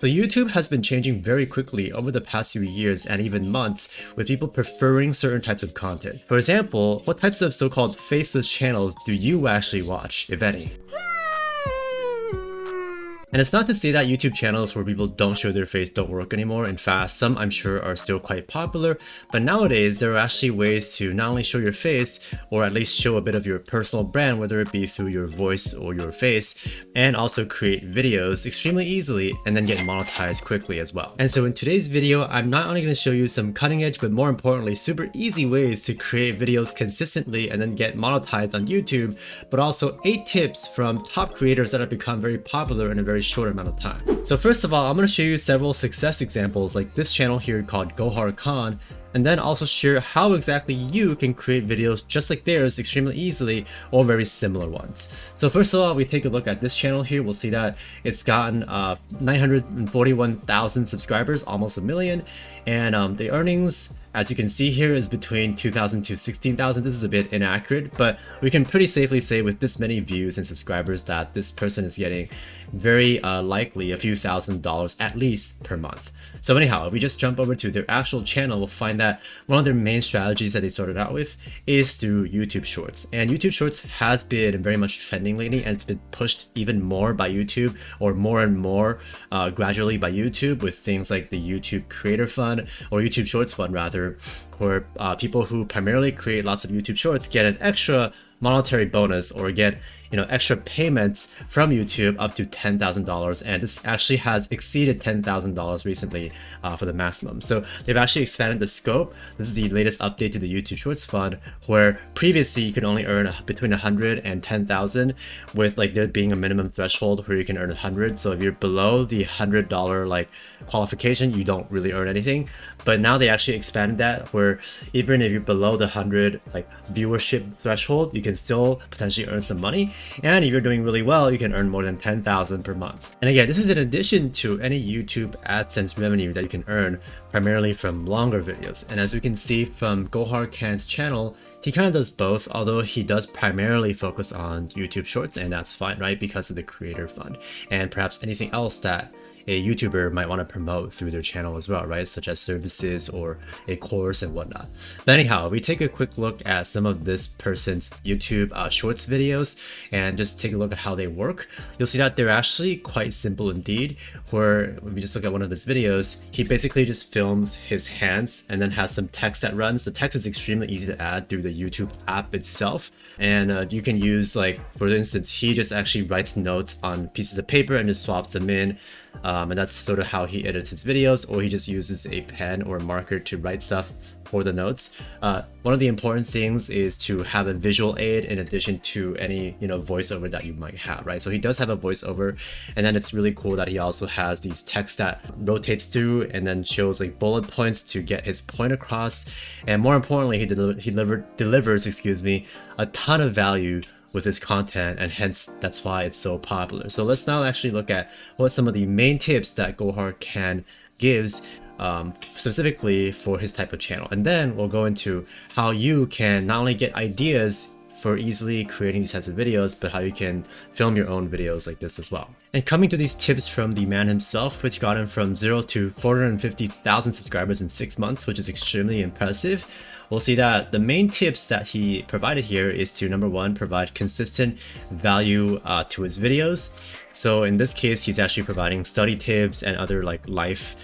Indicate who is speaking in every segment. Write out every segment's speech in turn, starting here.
Speaker 1: So YouTube has been changing very quickly over the past few years and even months, with people preferring certain types of content. For example, what types of so-called faceless channels do you actually watch, if any? And it's not to say that YouTube channels where people don't show their face don't work anymore. In fact, some I'm sure are still quite popular, but nowadays there are actually ways to not only show your face, or at least show a bit of your personal brand, whether it be through your voice or your face, and also create videos extremely easily and then get monetized quickly as well. And so in today's video, I'm not only going to show you some cutting edge, but more importantly, super easy ways to create videos consistently and then get monetized on YouTube, but also 8 tips from top creators that have become very popular in a very short amount of time. So first of all, I'm going to show you several success examples like this channel here called Gohar Khan, and then also share how exactly you can create videos just like theirs extremely easily, or very similar ones. So first of all, we take a look at this channel here. We'll see that it's gotten 941,000 subscribers, almost a million, and the earnings, as you can see here, is between 2,000 to 16,000. This is a bit inaccurate, but we can pretty safely say with this many views and subscribers that this person is getting very likely a few $1,000s at least per month. So anyhow, if we just jump over to their actual channel, we'll find that one of their main strategies that they started out with is through YouTube Shorts. And YouTube Shorts has been very much trending lately, and it's been pushed even more by YouTube, or more and more gradually by YouTube, with things like the YouTube Creator Fund, or YouTube Shorts Fund rather, where people who primarily create lots of YouTube Shorts get an extra monetary bonus, or get extra payments from YouTube up to $10,000, and this actually has exceeded $10,000 recently for the maximum. So they've actually expanded the scope. This is the latest update to the YouTube Shorts Fund, where previously you could only earn between 100 and 10,000, with like there being a minimum threshold where you can earn 100. So if you're below the $100 like qualification, you don't really earn anything. But now they actually expanded that, where even if you're below the 100 like viewership threshold, you can still potentially earn some money. And if you're doing really well, you can earn more than 10,000 per month. And again, this is in addition to any YouTube AdSense revenue that you can earn primarily from longer videos. And as we can see from Gohar Khan's channel, he kind of does both, although he does primarily focus on YouTube Shorts, and that's fine, right? Because of the Creator Fund and perhaps anything else that a YouTuber might want to promote through their channel as well, right? Such as services or a course and whatnot. But anyhow, we take a quick look at some of this person's YouTube Shorts videos and just take a look at how they work. You'll see that they're actually quite simple indeed, where when we just look at one of his videos, he basically just films his hands and then has some text that runs. The text is extremely easy to add through the YouTube app itself. And you can use, like, for instance, he just actually writes notes on pieces of paper and just swaps them in. And that's sort of how he edits his videos, or he just uses a pen or a marker to write stuff for the notes. One of the important things is to have a visual aid in addition to any voiceover that you might have, right? So he does have a voiceover, and then it's really cool that he also has these text that rotates through and then shows like bullet points to get his point across. And more importantly, he delivers a ton of value with his content, and hence that's why it's so popular. So let's now actually look at what some of the main tips that Gohar Khan gives specifically for his type of channel, and then we'll go into how you can not only get ideas for easily creating these types of videos, but how you can film your own videos like this as well. And coming to these tips from the man himself, which got him from 0 to 450,000 subscribers in 6 months, which is extremely impressive. We'll see that the main tips that he provided here is to, number one, provide consistent value to his videos. So in this case, he's actually providing study tips and other like life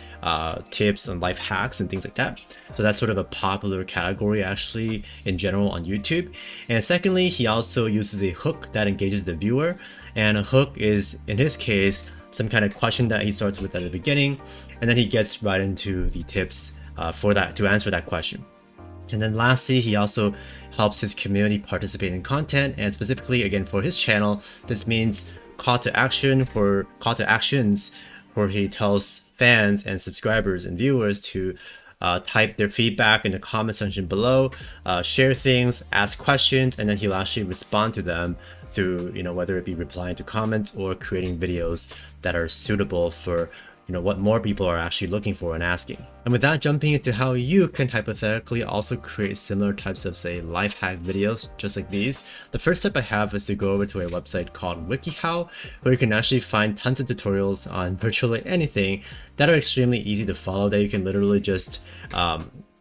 Speaker 1: tips and life hacks and things like that. So that's sort of a popular category actually in general on YouTube. And secondly, he also uses a hook that engages the viewer. And a hook is, in his case, some kind of question that he starts with at the beginning, and then he gets right into the tips for that, to answer that question. And then lastly, he also helps his community participate in content, and specifically again for his channel, this means call to actions where he tells fans and subscribers and viewers to type their feedback in the comment section below, share things, ask questions, and then he'll actually respond to them through whether it be replying to comments or creating videos that are suitable for what more people are actually looking for and asking. And with that, jumping into how you can hypothetically also create similar types of, say, life hack videos just like these. The first step I have is to go over to a website called WikiHow, where you can actually find tons of tutorials on virtually anything that are extremely easy to follow, that you can literally just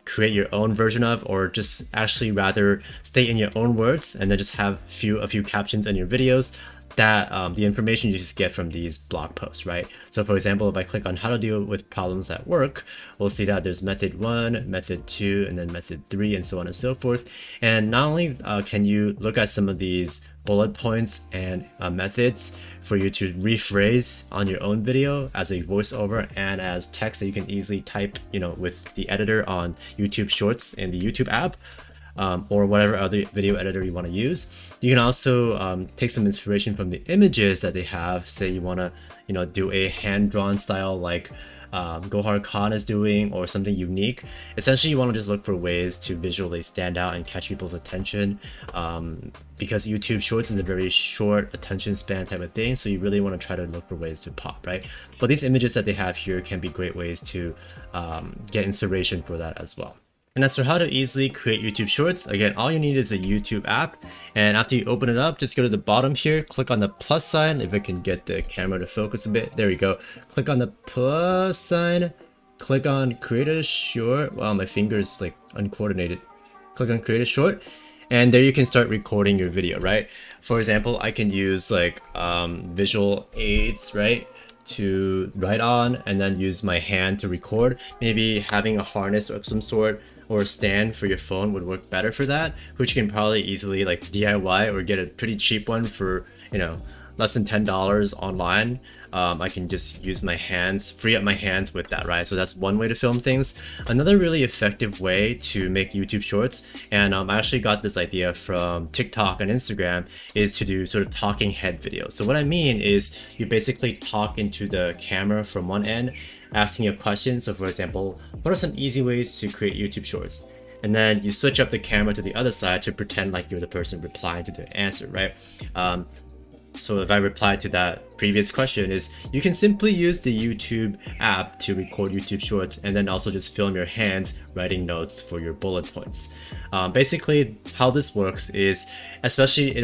Speaker 1: create your own version of, or just actually rather state in your own words and then just have a few captions in your videos that the information you just get from these blog posts, right? So for example, if I click on how to deal with problems at work, we'll see that there's method 1, method 2, and then method 3, and so on and so forth. And not only can you look at some of these bullet points and methods for you to rephrase on your own video as a voiceover and as text that you can easily type, with the editor on YouTube Shorts in the YouTube app, or whatever other video editor you want to use. You can also take some inspiration from the images that they have. Say you want to, do a hand-drawn style like Gohar Khan is doing, or something unique. Essentially, you want to just look for ways to visually stand out and catch people's attention, because YouTube Shorts is a very short attention span type of thing, so you really want to try to look for ways to pop, right? But these images that they have here can be great ways to get inspiration for that as well. And as for how to easily create YouTube Shorts, again, all you need is a YouTube app. And after you open it up, just go to the bottom here, click on the plus sign. If I can get the camera to focus a bit, there we go. Click on the plus sign, click on create a short. Wow, my finger's like uncoordinated. Click on create a short, and there you can start recording your video, right? For example, I can use like visual aids, right, to write on, and then use my hand to record. Maybe having a harness of some sort or a stand for your phone would work better for that, which you can probably easily like DIY or get a pretty cheap one for, less than $10 online. I can just use my hands, free up my hands with that, right? So that's one way to film things. Another really effective way to make YouTube Shorts, and I actually got this idea from TikTok and Instagram, is to do sort of talking head videos. So what I mean is you basically talk into the camera from one end, asking a question. So for example, what are some easy ways to create YouTube Shorts? And then you switch up the camera to the other side to pretend like you're the person replying to the answer, right? So if I reply to that previous question is, you can simply use the YouTube app to record YouTube Shorts and then also just film your hands writing notes for your bullet points. Basically, how this works is, it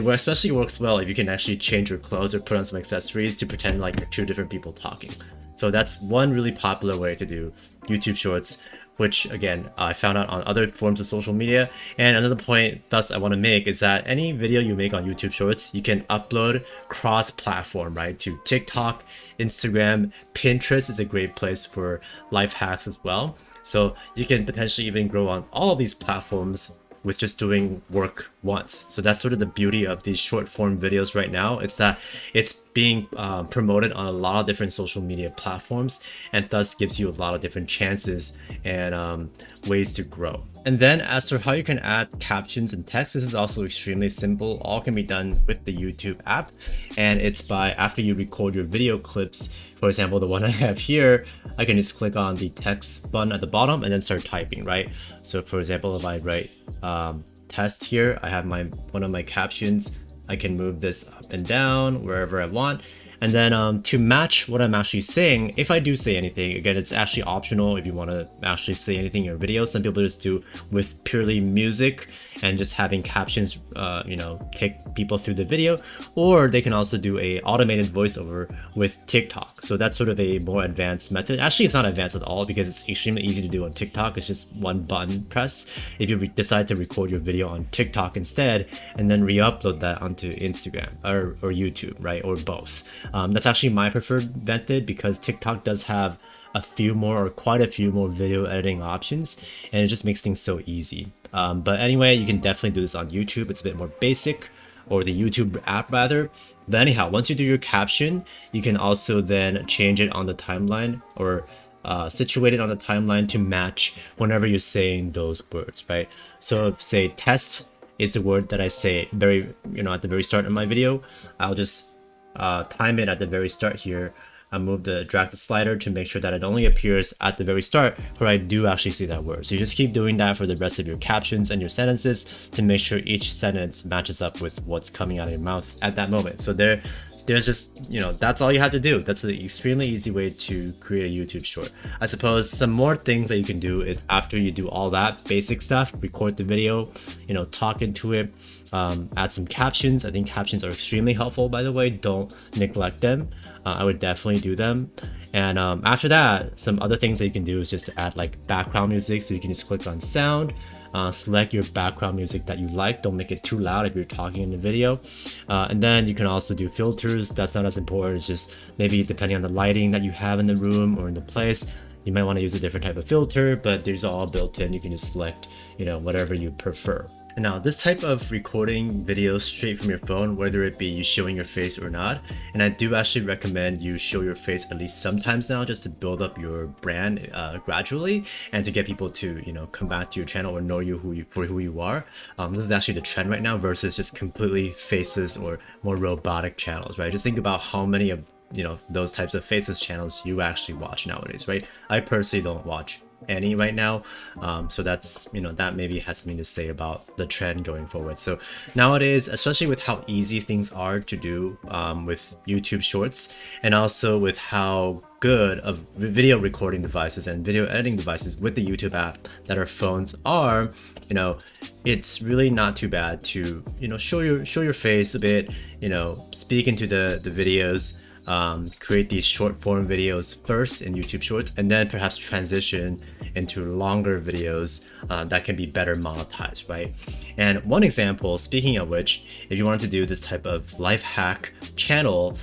Speaker 1: especially works well if you can actually change your clothes or put on some accessories to pretend like you're two different people talking. So that's one really popular way to do YouTube Shorts, which again, I found out on other forms of social media. And another point thus I want to make is that any video you make on YouTube Shorts, you can upload cross-platform, right? To TikTok, Instagram, Pinterest is a great place for life hacks as well. So you can potentially even grow on all of these platforms with just doing work once. So that's sort of the beauty of these short form videos right now. It's that it's being promoted on a lot of different social media platforms, and thus gives you a lot of different chances and ways to grow. And then as for how you can add captions and text, this is also extremely simple. All can be done with the YouTube app, and it's by after you record your video clips. For example, the one I have here, I can just click on the text button at the bottom and then start typing, right? So for example, if I write test here, I have one of my captions. I can move this up and down wherever I want. And then to match what I'm actually saying, if I do say anything, again, it's actually optional if you want to actually say anything in your video. Some people just do with purely music and just having captions, take people through the video, or they can also do a automated voiceover with TikTok. So that's sort of a more advanced method. Actually, it's not advanced at all because it's extremely easy to do on TikTok. It's just one button press. If you decide to record your video on TikTok instead, and then re-upload that onto Instagram or YouTube, right? Or both. That's actually my preferred method because TikTok does have quite a few more video editing options, and it just makes things so easy. But anyway, you can definitely do this on YouTube. It's a bit more basic, or the YouTube app rather. But anyhow, once you do your caption, you can also then change it on the timeline, or situate it on the timeline to match whenever you're saying those words, right? So if, say, test is the word that I say at the very start of my video, I'll just time it at the very start here. I drag the slider to make sure that it only appears at the very start where I do actually see that word. So you just keep doing that for the rest of your captions and your sentences to make sure each sentence matches up with what's coming out of your mouth at that moment. So there there's just, that's all you have to do. That's an extremely easy way to create a YouTube short. I suppose some more things that you can do is after you do all that basic stuff, record the video, talk into it, add some captions. I think captions are extremely helpful, by the way. Don't neglect them. I would definitely do them. And after that, some other things that you can do is just to add like background music. So you can just click on sound, select your background music that you like. Don't make it too loud if you're talking in the video. And then you can also do filters. That's not as important. It's just maybe depending on the lighting that you have in the room or in the place, you might want to use a different type of filter, but these are all built in. You can just select, whatever you prefer. And now this type of recording videos straight from your phone, whether it be you showing your face or not, and I do actually recommend you show your face at least sometimes now, just to build up your brand gradually, and to get people to come back to your channel or know you for who you are. This is actually the trend right now versus just completely faceless or more robotic channels, right? Just think about how many of those types of faceless channels you actually watch nowadays, right? I personally don't watch any right now, so that's that maybe has something to say about the trend going forward. So nowadays, especially with how easy things are to do with YouTube shorts, and also with how good of video recording devices and video editing devices with the YouTube app that our phones are, it's really not too bad to show your face a bit, speak into the videos, create these short form videos first in YouTube Shorts, and then perhaps transition into longer videos that can be better monetized, right? And one example, speaking of which, if you wanted to do this type of life hack channel,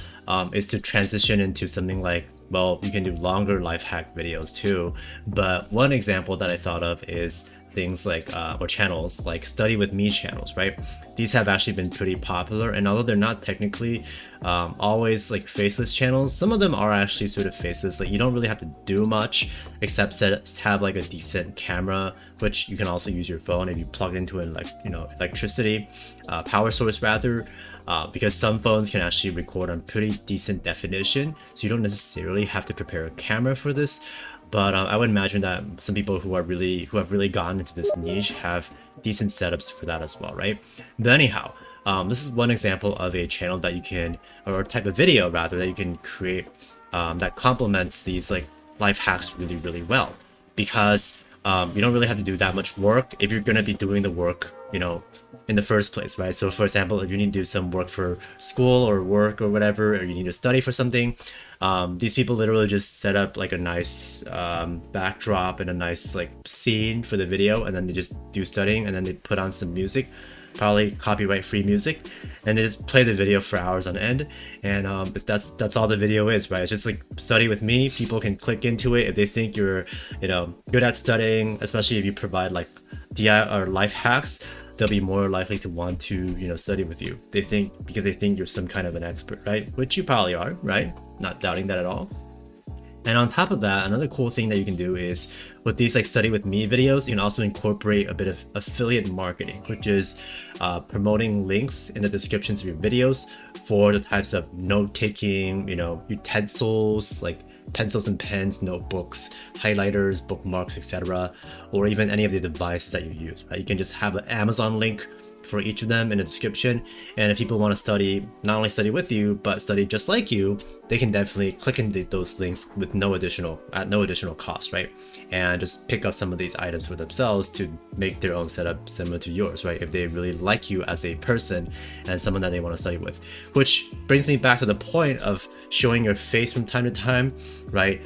Speaker 1: is to transition into something like, well, you can do longer life hack videos too. But one example that I thought of is things like or channels like Study With Me channels, right? These have actually been pretty popular, and although they're not technically always like faceless channels, some of them are actually sort of faceless. Like you don't really have to do much except have like a decent camera, which you can also use your phone if you plug it into an electricity power source rather, because some phones can actually record on pretty decent definition, so you don't necessarily have to prepare a camera for this. But I would imagine that some people who have really gotten into this niche have decent setups for that as well, right? But anyhow, this is one example of a channel that you can, or a type of video rather, that you can create that complements these like life hacks really, really well, because you don't really have to do that much work if you're gonna be doing the work, in the first place, right? So for example, if you need to do some work for school or work or whatever, or you need to study for something, these people literally just set up like a nice backdrop and a nice like scene for the video, and then they just do studying, and then they put on some music, probably copyright free music, and they just play the video for hours on end. And that's all the video is, right? It's just like Study With Me. People can click into it if they think you're good at studying, especially if you provide like DIY or life hacks. They'll be more likely to want to study with you. Because they think you're some kind of an expert, right? Which you probably are, right? Not doubting that at all. And on top of that, another cool thing that you can do is with these like Study With Me videos, you can also incorporate a bit of affiliate marketing, which is promoting links in the descriptions of your videos for the types of note-taking, utensils like pencils and pens, notebooks, highlighters, bookmarks, etc., or even any of the devices that you use, right? You can just have an Amazon link for each of them in the description, and if people want to study, not only study with you, but study just like you, they can definitely click into those links with no additional cost, right? And just pick up some of these items for themselves to make their own setup similar to yours, right? If they really like you as a person and someone that they want to study with. Which brings me back to the point of showing your face from time to time, right?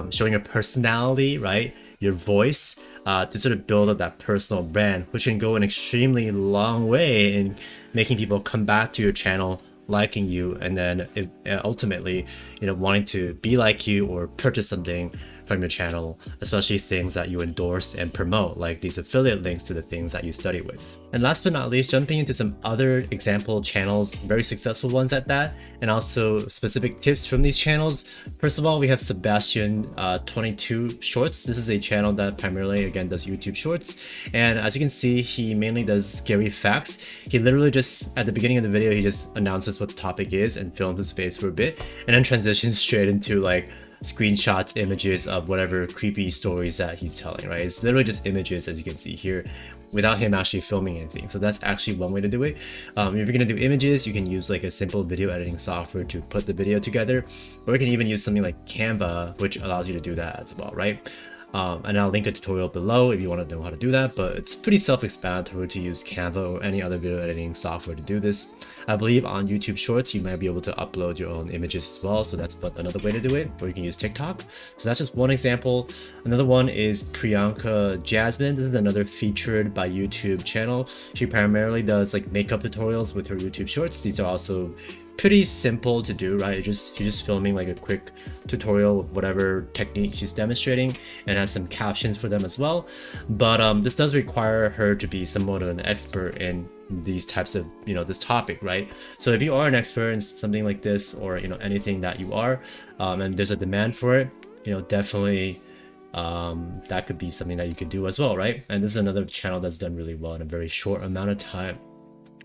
Speaker 1: Showing your personality, right? Your voice, to sort of build up that personal brand, which can go an extremely long way in making people come back to your channel, liking you, and then ultimately, wanting to be like you or purchase something from your channel, especially things that you endorse and promote, like these affiliate links to the things that you study with. And last but not least, jumping into some other example channels, very successful ones at that, and also specific tips from these channels. First of all, we have Sebastian 22 Shorts. This is a channel that primarily, again, does YouTube Shorts. And as you can see, he mainly does scary facts. He literally just, at the beginning of the video, he just announces what the topic is and films his face for a bit, and then transitions straight into like screenshots, images of whatever creepy stories that he's telling, right? It's literally just images, as you can see here. without him actually filming anything. So that's actually one way to do it. If you're gonna do images, you can use like a simple video editing software to put the video together, or you can even use something like Canva, which allows you to do that as well, right? And I'll link a tutorial below if you want to know how to do that, but it's pretty self-explanatory to use Canva or any other video editing software to do this. I believe on YouTube Shorts, you might be able to upload your own images as well, so that's another way to do it, or you can use TikTok. So that's just one example. Another one is Priyanka Jasmine. This is another featured by YouTube channel. She primarily does like makeup tutorials with her YouTube Shorts. These are also pretty simple to do, right? You're just filming like a quick tutorial of whatever technique she's demonstrating, and has some captions for them as well. But this does require her to be somewhat of an expert in these types of, this topic, right? So if you are an expert in something like this, or anything that you are, and there's a demand for it, definitely that could be something that you could do as well, right? And this is another channel that's done really well in a very short amount of time.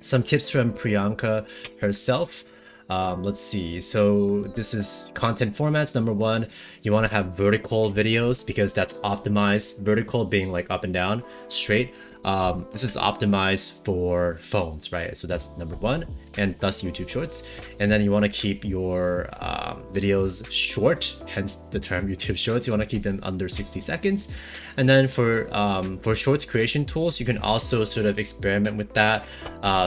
Speaker 1: Some tips from Priyanka herself. Let's see. So this is content formats. Number one, you want to have vertical videos because that's optimized. Vertical being like up and down, straight. This is optimized for phones, right? So that's number one, and thus YouTube Shorts. And then you want to keep your videos short, hence the term YouTube Shorts. You want to keep them under 60 seconds. And then for Shorts creation tools, you can also sort of experiment with that.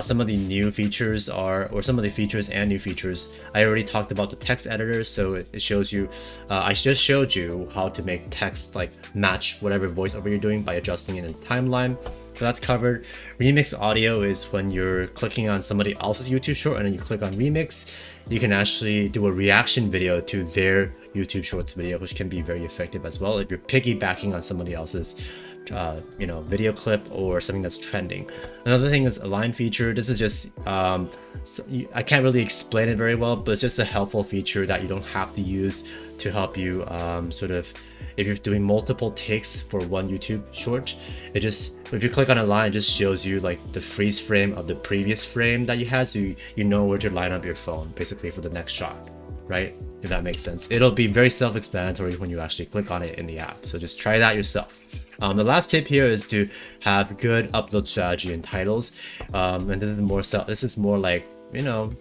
Speaker 1: Some of the new features or some of the features and new features, I already talked about the text editor, so it shows you, I just showed you how to make text like match whatever voiceover you're doing by adjusting it in the timeline. So that's covered. Remix audio is when you're clicking on somebody else's YouTube short and then you click on remix, you can actually do a reaction video to their YouTube Shorts video, which can be very effective as well if you're piggybacking on somebody else's video clip or something that's trending. Another thing is align feature. This is just I can't really explain it very well, but it's just a helpful feature that you don't have to use to help you sort of, if you're doing multiple takes for one YouTube short, it just, if you click on a line, it just shows you like the freeze frame of the previous frame that you had, so you know where to line up your phone basically for the next shot, right? If that makes sense. It'll be very self-explanatory when you actually click on it in the app, so just try that yourself. The last tip here is to have good upload strategy and titles, and this is more like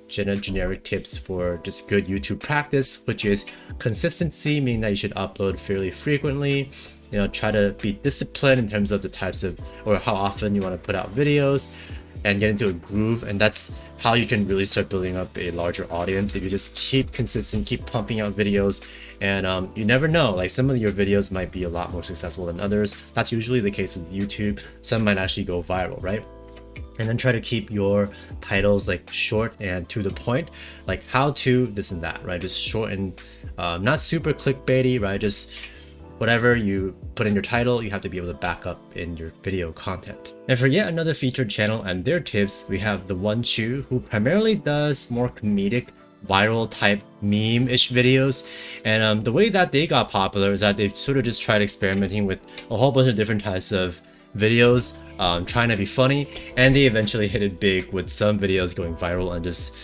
Speaker 1: generic tips for just good YouTube practice, which is consistency, meaning that you should upload fairly frequently. Try to be disciplined in terms of the types of, or how often you want to put out videos, and get into a groove. And that's how you can really start building up a larger audience if you just keep consistent, keep pumping out videos. And you never know, like some of your videos might be a lot more successful than others. That's usually the case with YouTube. Some might actually go viral, right? And then try to keep your titles like short and to the point, like how to this and that, right? Just short and not super clickbaity, right? Just whatever you put in your title, you have to be able to back up in your video content. And for yet another featured channel and their tips, we have the One Chew, who primarily does more comedic, viral type meme-ish videos. And the way that they got popular is that they sort of just tried experimenting with a whole bunch of different types of videos, trying to be funny, and they eventually hit it big with some videos going viral and just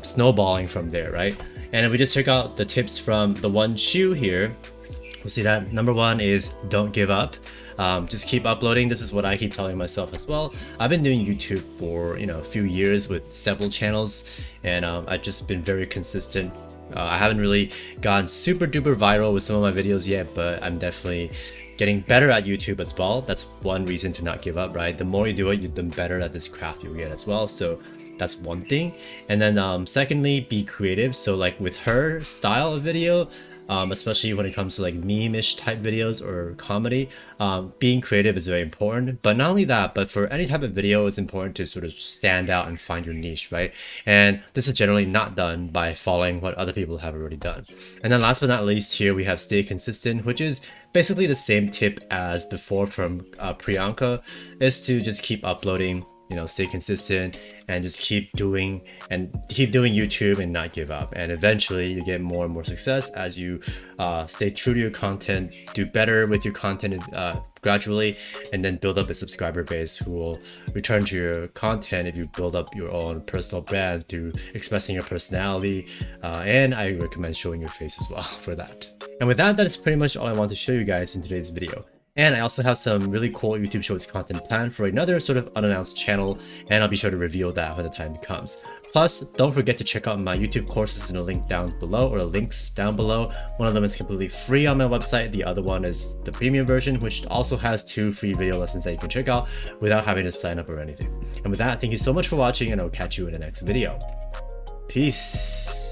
Speaker 1: snowballing from there, right? And if we just check out the tips from the One Chew here, we'll see that number one is don't give up. Just keep uploading. This is what I keep telling myself as well. I've been doing YouTube for a few years with several channels, and I've just been very consistent. I haven't really gone super duper viral with some of my videos yet, but I'm definitely getting better at YouTube as well. That's one reason to not give up, right? The more you do it, the better at this craft you get as well. So that's one thing. And then secondly, be creative. So like with her style of video, especially when it comes to like meme-ish type videos or comedy, being creative is very important. But not only that, but for any type of video, it's important to sort of stand out and find your niche, right? And this is generally not done by following what other people have already done. And then last but not least, here we have stay consistent, which is basically the same tip as before from Priyanka, is to just keep uploading, stay consistent, and just keep doing YouTube and not give up. And eventually you get more and more success as you stay true to your content, do better with your content gradually, and then build up a subscriber base who will return to your content if you build up your own personal brand through expressing your personality. And I recommend showing your face as well for that. And with that, that is pretty much all I want to show you guys in today's video. And I also have some really cool YouTube Shorts content planned for another sort of unannounced channel, and I'll be sure to reveal that when the time comes. Plus, don't forget to check out my YouTube courses in the link down below, or the links down below. One of them is completely free on my website, the other one is the premium version, which also has 2 free video lessons that you can check out without having to sign up or anything. And with that, thank you so much for watching, and I'll catch you in the next video. Peace.